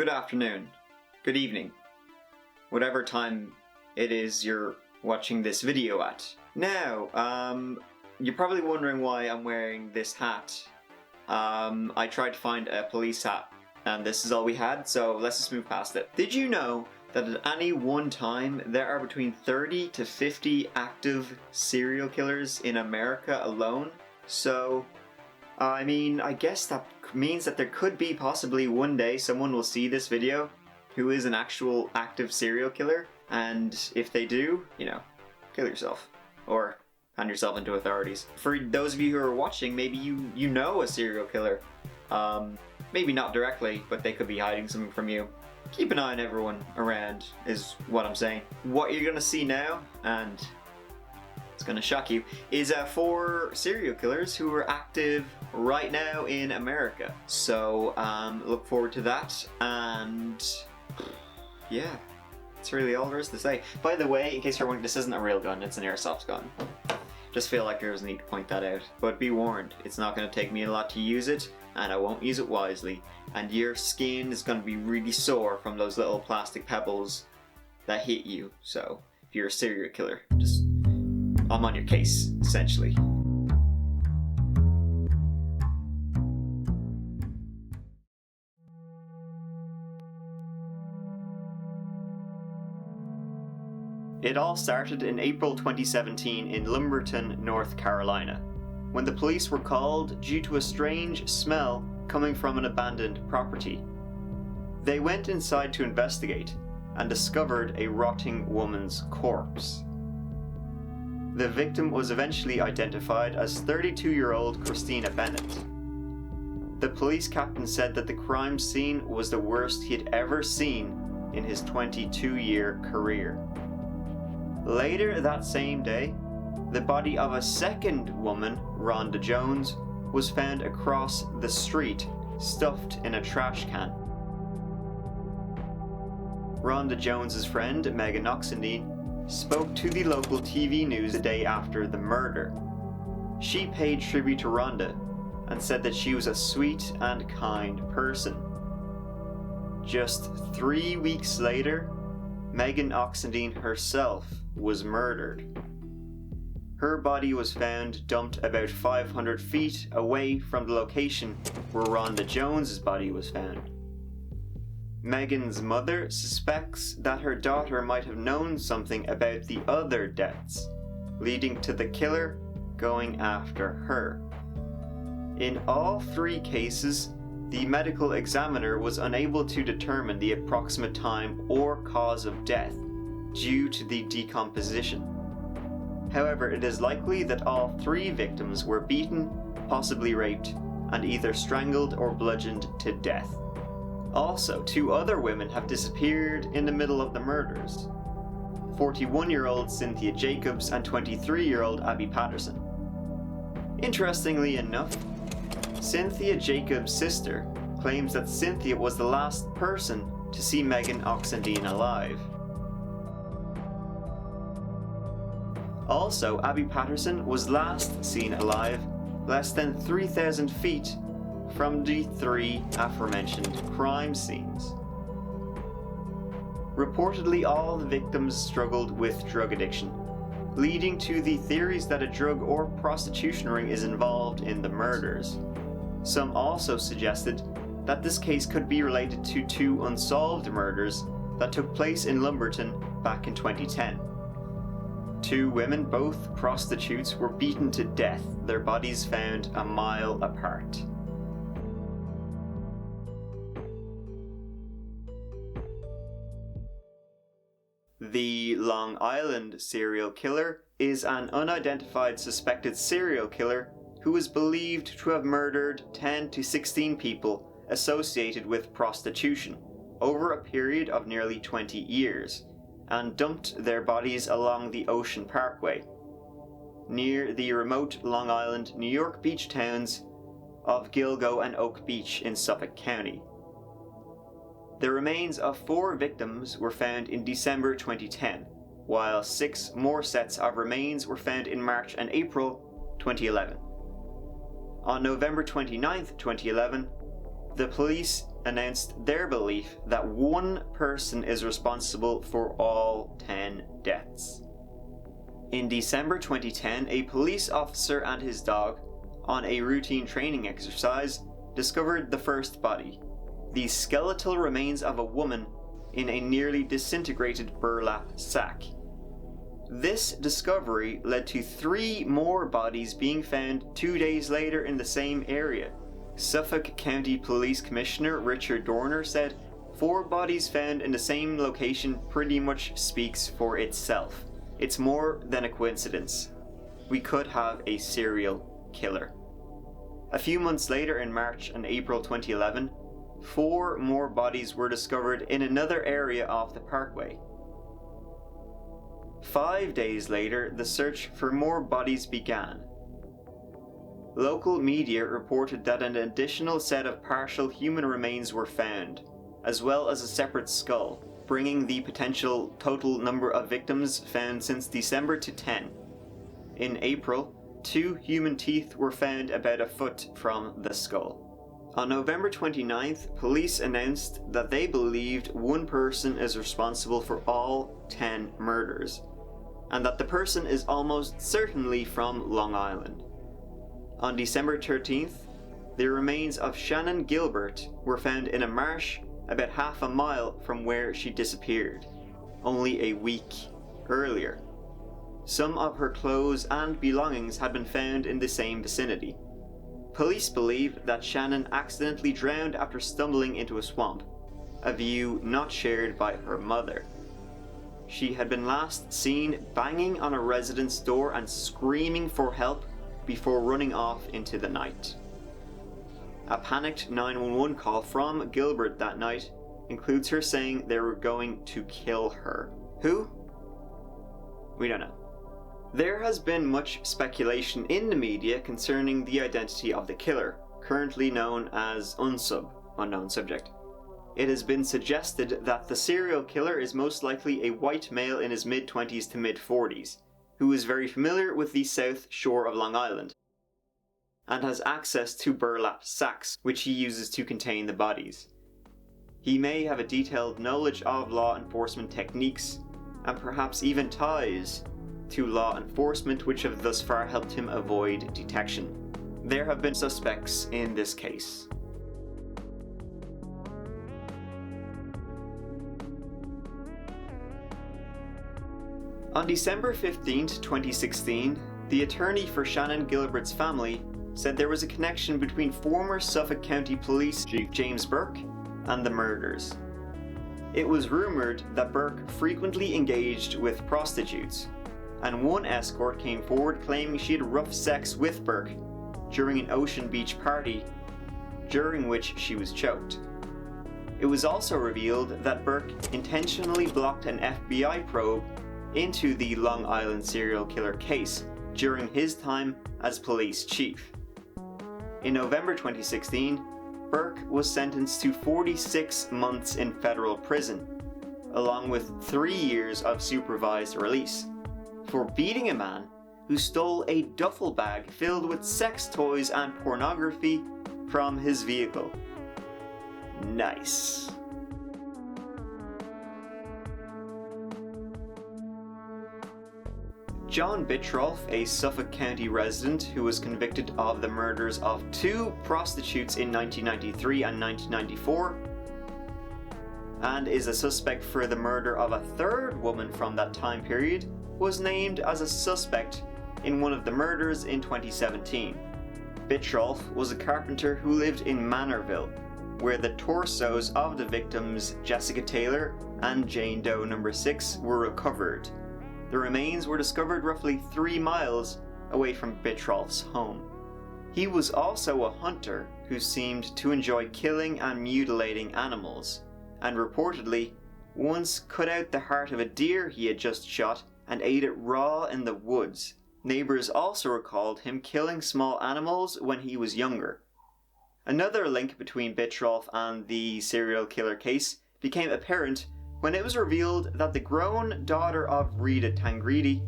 good afternoon, good evening, whatever time it is you're watching this video at. Now, you're probably wondering why I'm wearing this hat. I tried to find a police hat, and this is all we had, so let's just move past it. Did you know that at any one time there are between 30 to 50 active serial killers in America alone? So, I mean, I guess that means that there could be possibly one day someone will see this video who is an actual active serial killer, and if they do, you know, kill yourself. Or hand yourself into authorities. For those of you who are watching, maybe you know a serial killer. Maybe not directly, but they could be hiding something from you. Keep an eye on everyone around, is what I'm saying. What you're gonna see now, and it's gonna shock you, is 4 serial killers who are active right now in America. So, look forward to that, and yeah, that's really all there is to say. By the way, in case you're wondering, this isn't a real gun, it's an airsoft gun. Just feel like there was a need to point that out. But be warned, it's not going to take me a lot to use it, and I won't use it wisely. And your skin is going to be really sore from those little plastic pebbles that hit you. So, if you're a serial killer, just, I'm on your case, essentially. It all started in April 2017 in Lumberton, North Carolina, when the police were called due to a strange smell coming from an abandoned property. They went inside to investigate and discovered a rotting woman's corpse. The victim was eventually identified as 32-year-old Christina Bennett. The police captain said that the crime scene was the worst he had ever seen in his 22-year career. Later that same day, the body of a second woman, Rhonda Jones, was found across the street, stuffed in a trash can. Rhonda Jones's friend, Megan Oxendine, spoke to the local TV news the day after the murder. She paid tribute to Rhonda and said that she was a sweet and kind person. Just 3 weeks later, Megan Oxendine herself was murdered. Her body was found dumped about 500 feet away from the location where Rhonda Jones's body was found. Megan's mother suspects that her daughter might have known something about the other deaths, leading to the killer going after her. In all 3 cases, the medical examiner was unable to determine the approximate time or cause of death due to the decomposition. However, it is likely that all 3 victims were beaten, possibly raped, and either strangled or bludgeoned to death. Also, 2 other women have disappeared in the middle of the murders: 41-year-old Cynthia Jacobs and 23-year-old Abby Patterson. Interestingly enough, Cynthia Jacobs' sister claims that Cynthia was the last person to see Megan Oxendine alive. Also, Abby Patterson was last seen alive less than 3,000 feet from the 3 aforementioned crime scenes. Reportedly, all the victims struggled with drug addiction, leading to the theories that a drug or prostitution ring is involved in the murders. Some also suggested that this case could be related to 2 unsolved murders that took place in Lumberton back in 2010. 2 women, both prostitutes, were beaten to death, their bodies found a mile apart. The Long Island serial killer is an unidentified suspected serial killer who is believed to have murdered 10 to 16 people associated with prostitution over a period of nearly 20 years, and dumped their bodies along the Ocean Parkway, near the remote Long Island, New York beach towns of Gilgo and Oak Beach in Suffolk County. The remains of 4 victims were found in December 2010, while 6 more sets of remains were found in March and April 2011. On November 29, 2011, the police announced their belief that one person is responsible for all 10 deaths. In December 2010, a police officer and his dog, on a routine training exercise, discovered the first body, the skeletal remains of a woman in a nearly disintegrated burlap sack. This discovery led to 3 more bodies being found 2 days later in the same area. Suffolk County Police Commissioner Richard Dorner said, 4 bodies found in the same location pretty much speaks for itself. It's more than a coincidence. We could have a serial killer. A few months later, in March and April 2011, 4 more bodies were discovered in another area off the parkway. 5 days later, the search for more bodies began. Local media reported that an additional set of partial human remains were found, as well as a separate skull, bringing the potential total number of victims found since December to 10. In April, 2 human teeth were found about a foot from the skull. On November 29th, police announced that they believed one person is responsible for all 10 murders, and that the person is almost certainly from Long Island. On December 13th, the remains of Shannon Gilbert were found in a marsh about half a mile from where she disappeared, only a week earlier. Some of her clothes and belongings had been found in the same vicinity. Police believe that Shannon accidentally drowned after stumbling into a swamp, a view not shared by her mother. She had been last seen banging on a resident's door and screaming for help before running off into the night. A panicked 911 call from Gilbert that night includes her saying they were going to kill her. Who? We don't know. There has been much speculation in the media concerning the identity of the killer, currently known as Unsub, unknown subject. It has been suggested that the serial killer is most likely a white male in his mid-20s to mid-40s, who is very familiar with the south shore of Long Island, and has access to burlap sacks, which he uses to contain the bodies. He may have a detailed knowledge of law enforcement techniques, and perhaps even ties to law enforcement, which have thus far helped him avoid detection. There have been suspects in this case. On December 15, 2016, the attorney for Shannon Gilbert's family said there was a connection between former Suffolk County Police Chief James Burke and the murders. It was rumored that Burke frequently engaged with prostitutes, and one escort came forward claiming she had rough sex with Burke during an Ocean Beach party, during which she was choked. It was also revealed that Burke intentionally blocked an FBI probe into the Long Island serial killer case during his time as police chief. In November 2016, Burke was sentenced to 46 months in federal prison, along with 3 years of supervised release, for beating a man who stole a duffel bag filled with sex toys and pornography from his vehicle. Nice. John Bittrolff, a Suffolk County resident who was convicted of the murders of 2 prostitutes in 1993 and 1994, and is a suspect for the murder of a 3rd woman from that time period, was named as a suspect in one of the murders in 2017. Bittrolff was a carpenter who lived in Manorville, where the torsos of the victims Jessica Taylor and Jane Doe No. 6 were recovered. The remains were discovered roughly 3 miles away from Bittrolff's home. He was also a hunter who seemed to enjoy killing and mutilating animals, and reportedly once cut out the heart of a deer he had just shot and ate it raw in the woods. Neighbors also recalled him killing small animals when he was younger. Another link between Bittrolff and the serial killer case became apparent when it was revealed that the grown daughter of Rita Tangredi,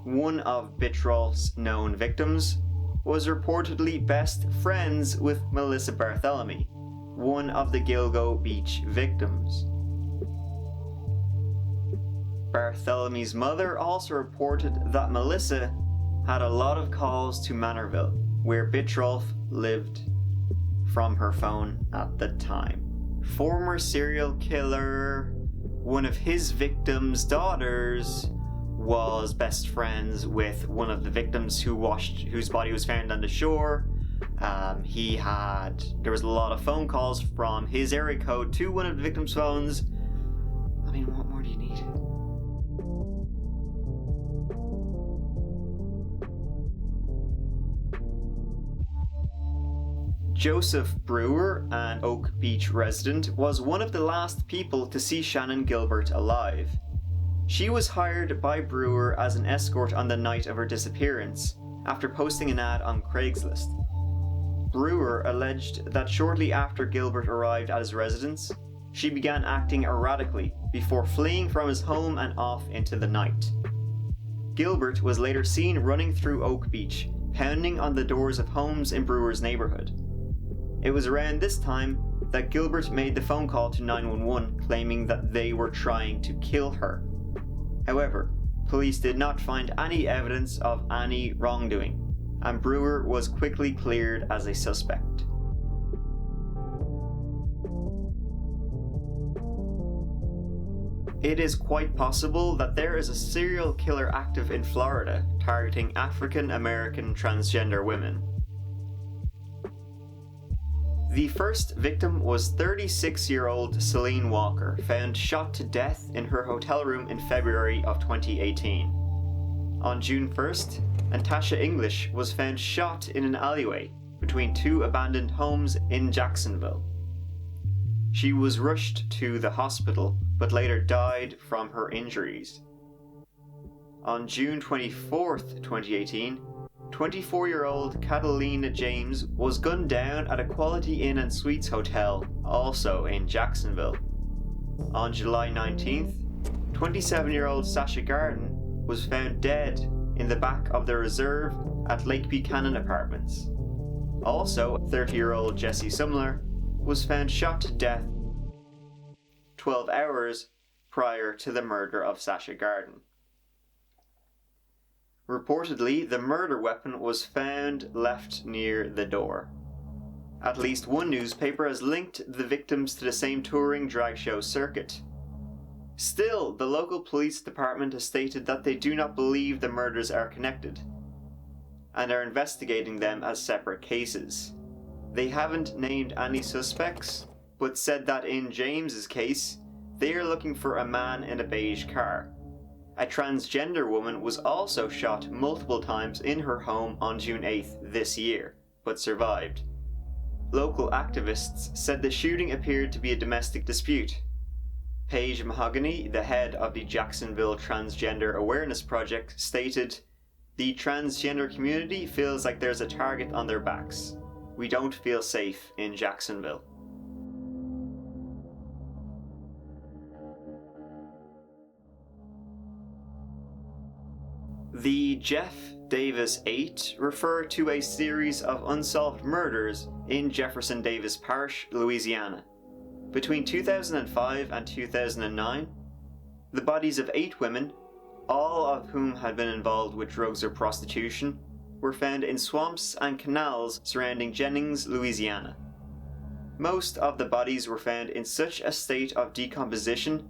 one of Bittrolff's known victims, was reportedly best friends with Melissa Bartholomew, one of the Gilgo Beach victims. Barthelomew's mother also reported that Melissa had a lot of calls to Manorville, where Bittrolff lived, from her phone at the time. Former serial killer, one of his victims' daughters, was best friends with one of the victims whose body was found on the shore. There was a lot of phone calls from his area code to one of the victims' phones. I mean, what more do you need? Joseph Brewer, an Oak Beach resident, was one of the last people to see Shannon Gilbert alive. She was hired by Brewer as an escort on the night of her disappearance, after posting an ad on Craigslist. Brewer alleged that shortly after Gilbert arrived at his residence, she began acting erratically before fleeing from his home and off into the night. Gilbert was later seen running through Oak Beach, pounding on the doors of homes in Brewer's neighborhood. It was around this time that Gilbert made the phone call to 911 claiming that they were trying to kill her. However, police did not find any evidence of any wrongdoing, and Brewer was quickly cleared as a suspect. It is quite possible that there is a serial killer active in Florida targeting African American transgender women. The first victim was 36-year-old Celine Walker, found shot to death in her hotel room in February of 2018. On June 1st, Natasha English was found shot in an alleyway between two abandoned homes in Jacksonville. She was rushed to the hospital, but later died from her injuries. On June 24th, 2018, 24-year-old Catalina James was gunned down at a Quality Inn and Suites hotel, also in Jacksonville. On July 19th, 27-year-old Sasha Garden was found dead in the back of the reserve at Lake Buchanan Apartments. Also, 30-year-old Jesse Sumler was found shot to death 12 hours prior to the murder of Sasha Garden. Reportedly, the murder weapon was found left near the door. At least one newspaper has linked the victims to the same touring drag show circuit. Still, the local police department has stated that they do not believe the murders are connected, and are investigating them as separate cases. They haven't named any suspects, but said that in James's case, they are looking for a man in a beige car. A transgender woman was also shot multiple times in her home on June 8th this year, but survived. Local activists said the shooting appeared to be a domestic dispute. Paige Mahogany, the head of the Jacksonville Transgender Awareness Project, stated, "The transgender community feels like there's a target on their backs. We don't feel safe in Jacksonville." The Jeff Davis 8 refer to a series of unsolved murders in Jefferson Davis Parish, Louisiana. Between 2005 and 2009, the bodies of 8 women, all of whom had been involved with drugs or prostitution, were found in swamps and canals surrounding Jennings, Louisiana. Most of the bodies were found in such a state of decomposition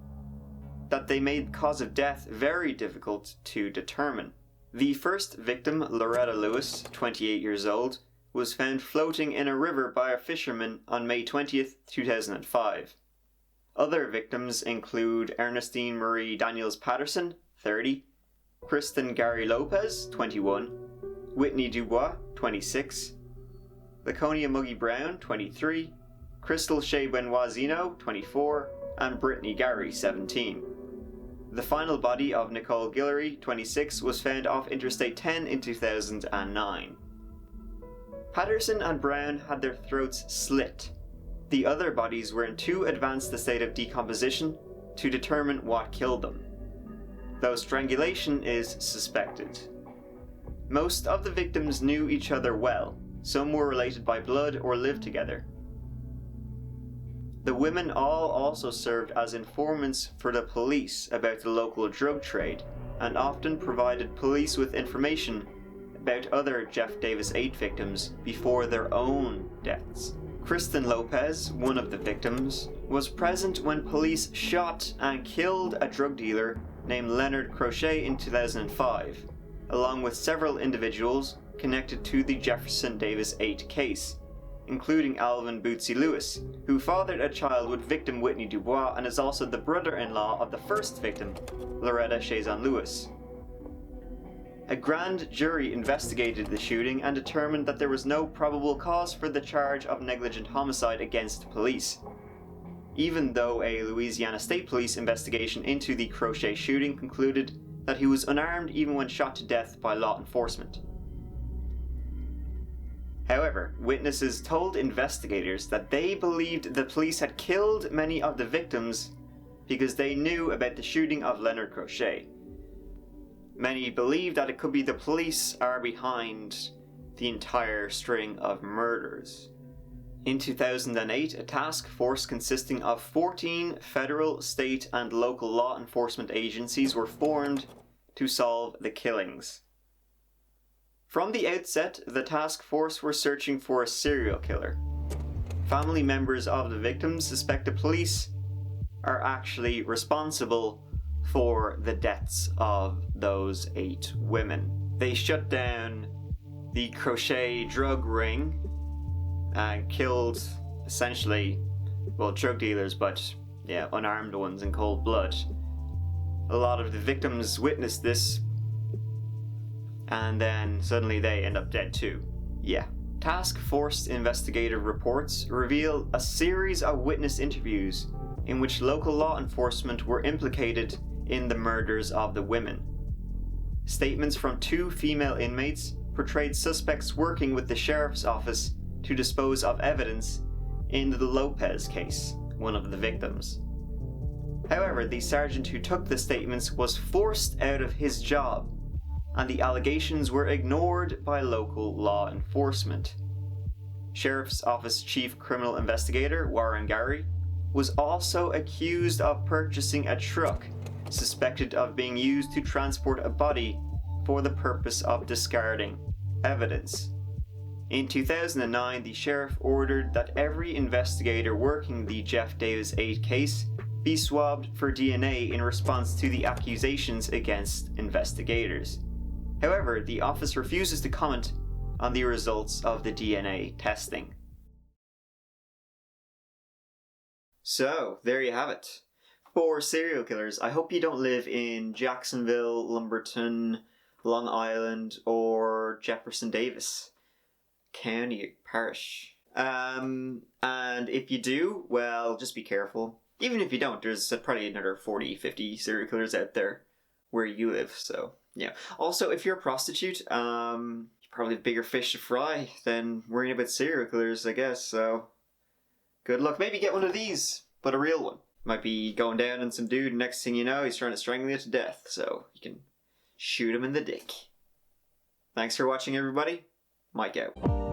that they made the cause of death very difficult to determine. The first victim, Loretta Lewis, 28 years old, was found floating in a river by a fisherman on May 20th, 2005. Other victims include Ernestine Marie Daniels Patterson, 30, Kristen Gary Lopez, 21, Whitney Dubois, 26, Laconia Muggy Brown, 23, Crystal Shea Benoit-Zeno, 24, and Brittany Gary, 17. The final body of Nicole Guillory, 26, was found off Interstate 10 in 2009. Patterson and Brown had their throats slit. The other bodies were in too advanced a state of decomposition to determine what killed them, though strangulation is suspected. Most of the victims knew each other well. Some were related by blood or lived together. The women all also served as informants for the police about the local drug trade, and often provided police with information about other Jeff Davis 8 victims before their own deaths. Kristen Lopez, one of the victims, was present when police shot and killed a drug dealer named Leonard Crochet in 2005, along with several individuals connected to the Jefferson Davis 8 case, including Alvin Bootsy Lewis, who fathered a child with victim Whitney Dubois and is also the brother-in-law of the first victim, Loretta Chazon Lewis. A grand jury investigated the shooting and determined that there was no probable cause for the charge of negligent homicide against police, even though a Louisiana State Police investigation into the Crochet shooting concluded that he was unarmed even when shot to death by law enforcement. However, witnesses told investigators that they believed the police had killed many of the victims because they knew about the shooting of Leonard Crochet. Many believe that it could be the police are behind the entire string of murders. In 2008, a task force consisting of 14 federal, state, and local law enforcement agencies were formed to solve the killings. From the outset, the task force were searching for a serial killer. Family members of the victims suspect the police are actually responsible for the deaths of those 8 women. They shut down the Crochet drug ring and killed essentially, well, drug dealers, but yeah, unarmed ones in cold blood. A lot of the victims witnessed this, and then suddenly they end up dead too. Yeah. Task Force investigative reports reveal a series of witness interviews in which local law enforcement were implicated in the murders of the women. Statements from 2 female inmates portrayed suspects working with the sheriff's office to dispose of evidence in the Lopez case, one of the victims. However, the sergeant who took the statements was forced out of his job, and the allegations were ignored by local law enforcement. Sheriff's Office Chief Criminal Investigator Warren Gary was also accused of purchasing a truck suspected of being used to transport a body for the purpose of discarding evidence. In 2009, the sheriff ordered that every investigator working the Jeff Davis 8 case be swabbed for DNA in response to the accusations against investigators. However, the office refuses to comment on the results of the DNA testing. So, there you have it. For serial killers, I hope you don't live in Jacksonville, Lumberton, Long Island, or Jefferson Davis County Parish. And if you do, well, just be careful. Even if you don't, there's probably another 40, 50 serial killers out there where you live, so yeah. Also, if you're a prostitute, you probably have bigger fish to fry than worrying about serial killers, I guess, so good luck. Maybe get one of these, but a real one. Might be going down on some dude, and next thing you know, he's trying to strangle you to death, so you can shoot him in the dick. Thanks for watching, everybody. Mike out.